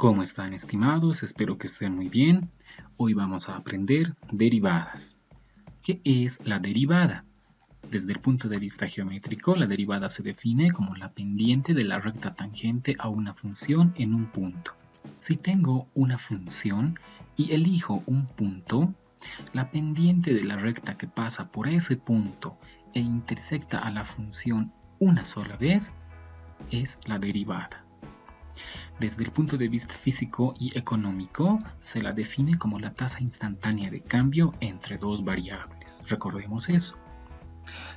¿Cómo están, estimados? Espero que estén muy bien. Hoy vamos a aprender derivadas. ¿Qué es la derivada? Desde el punto de vista geométrico, la derivada se define como la pendiente de la recta tangente a una función en un punto. Si tengo una función y elijo un punto, la pendiente de la recta que pasa por ese punto e intersecta a la función una sola vez es la derivada. Desde el punto de vista físico y económico, se la define como la tasa instantánea de cambio entre dos variables. Recordemos eso.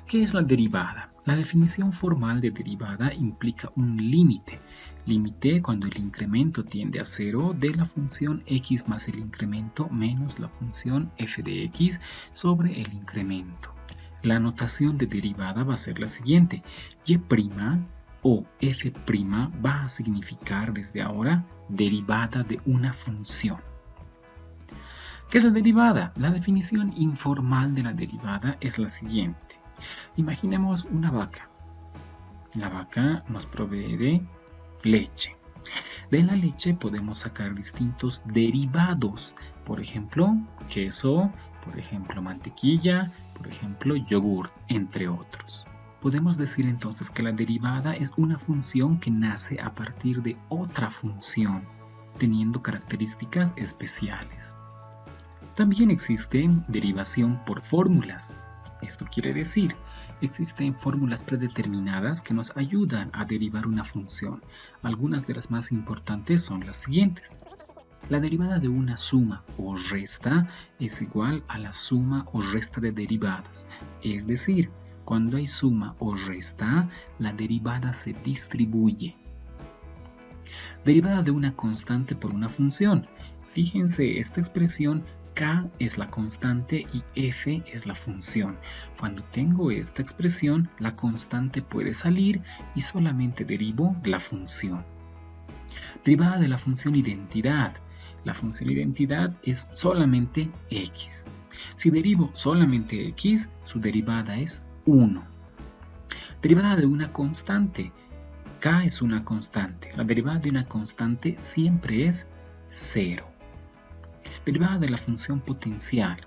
¿Qué es la derivada? La definición formal de derivada implica un límite. Límite cuando el incremento tiende a cero de la función x más el incremento menos la función f de x sobre el incremento. La notación de derivada va a ser la siguiente. Y' o f' va a significar desde ahora derivada de una función. ¿Qué es la derivada? La definición informal de la derivada es la siguiente. Imaginemos una vaca. La vaca nos provee de leche. De la leche podemos sacar distintos derivados. Por ejemplo, queso, por ejemplo, mantequilla, por ejemplo, yogur, entre otros. Podemos decir entonces que la derivada es una función que nace a partir de otra función, teniendo características especiales. También existe derivación por fórmulas. Esto quiere decir, existen fórmulas predeterminadas que nos ayudan a derivar una función. Algunas de las más importantes son las siguientes. La derivada de una suma o resta es igual a la suma o resta de derivadas, es decir, cuando hay suma o resta, la derivada se distribuye. Derivada de una constante por una función. Fíjense, esta expresión k es la constante y f es la función. Cuando tengo esta expresión, la constante puede salir y solamente derivo la función. Derivada de la función identidad. La función identidad es solamente x. Si derivo solamente x, su derivada es 1. Derivada de una constante. K es una constante. La derivada de una constante siempre es 0. Derivada de la función potencial.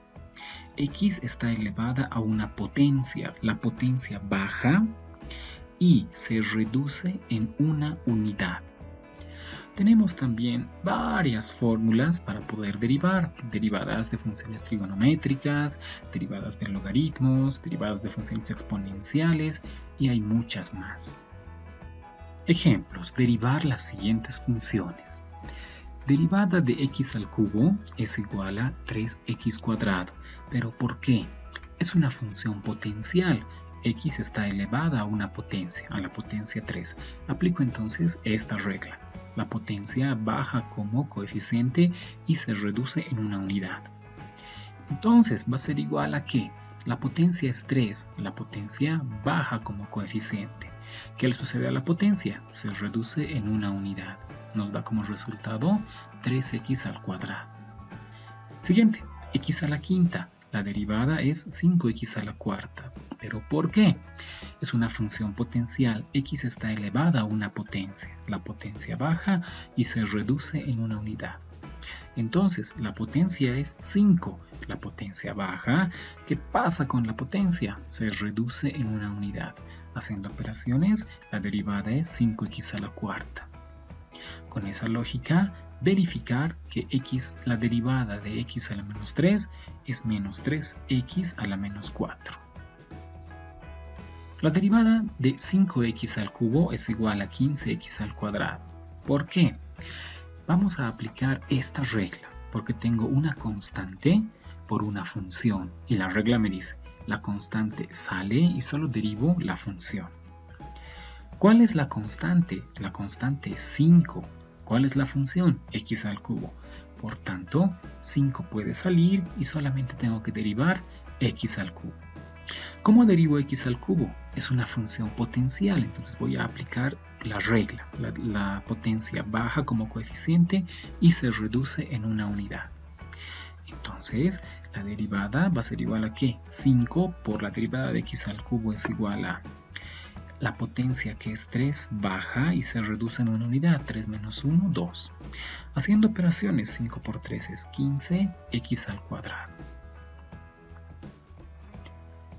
X está elevada a una potencia. La potencia baja y se reduce en una unidad. Tenemos también varias fórmulas para poder derivar, derivadas de funciones trigonométricas, derivadas de logaritmos, derivadas de funciones exponenciales y hay muchas más. Ejemplos, derivar las siguientes funciones. Derivada de x al cubo es igual a 3x cuadrado. ¿Pero por qué? Es una función potencial. X está elevada a una potencia, a la potencia 3. Aplico entonces esta regla. La potencia baja como coeficiente y se reduce en una unidad. Entonces va a ser igual a que la potencia es 3, la potencia baja como coeficiente. ¿Qué le sucede a la potencia? Se reduce en una unidad. Nos da como resultado 3x al cuadrado. Siguiente, x a la quinta. La derivada es 5x a la cuarta. ¿Pero por qué? Es una función potencial. X está elevada a una potencia. La potencia baja y se reduce en una unidad. Entonces, la potencia es 5. La potencia baja. ¿Qué pasa con la potencia? Se reduce en una unidad. Haciendo operaciones, la derivada es 5x a la cuarta. Con esa lógica, verificar que la derivada de x a la menos 3 es menos 3x a la menos 4. La derivada de 5x al cubo es igual a 15x al cuadrado. ¿Por qué? Vamos a aplicar esta regla, porque tengo una constante por una función, y la regla me dice, la constante sale y solo derivo la función. ¿Cuál es la constante? La constante es 5. ¿Cuál es la función? X al cubo. Por tanto, 5 puede salir y solamente tengo que derivar x al cubo. ¿Cómo derivo x al cubo? Es una función potencial, entonces voy a aplicar la regla. La potencia baja como coeficiente y se reduce en una unidad. Entonces, la derivada va a ser igual a ¿qué? 5 por la derivada de x al cubo es igual a La potencia, que es 3, baja y se reduce en una unidad. 3 menos 1, 2. Haciendo operaciones, 5 por 3 es 15, x al cuadrado.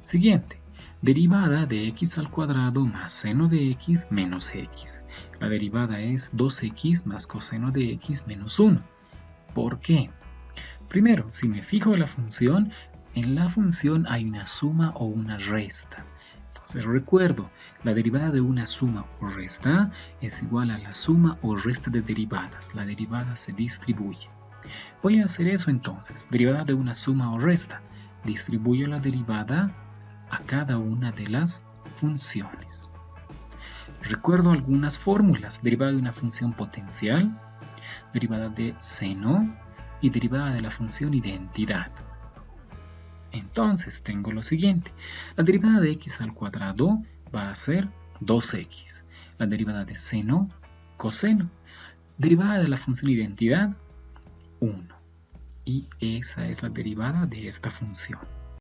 Siguiente. Derivada de x al cuadrado más seno de x menos x. La derivada es 2x más coseno de x menos 1. ¿Por qué? Primero, si me fijo en la función hay una suma o una resta. Entonces recuerdo, la derivada de una suma o resta es igual a la suma o resta de derivadas. La derivada se distribuye. Voy a hacer eso entonces. Derivada de una suma o resta. Distribuyo la derivada a cada una de las funciones. Recuerdo algunas fórmulas. Derivada de una función potencial, derivada de seno y derivada de la función identidad. Entonces tengo lo siguiente. La derivada de x al cuadrado va a ser 2x. La derivada de seno, coseno. Derivada de la función identidad, 1. Y esa es la derivada de esta función.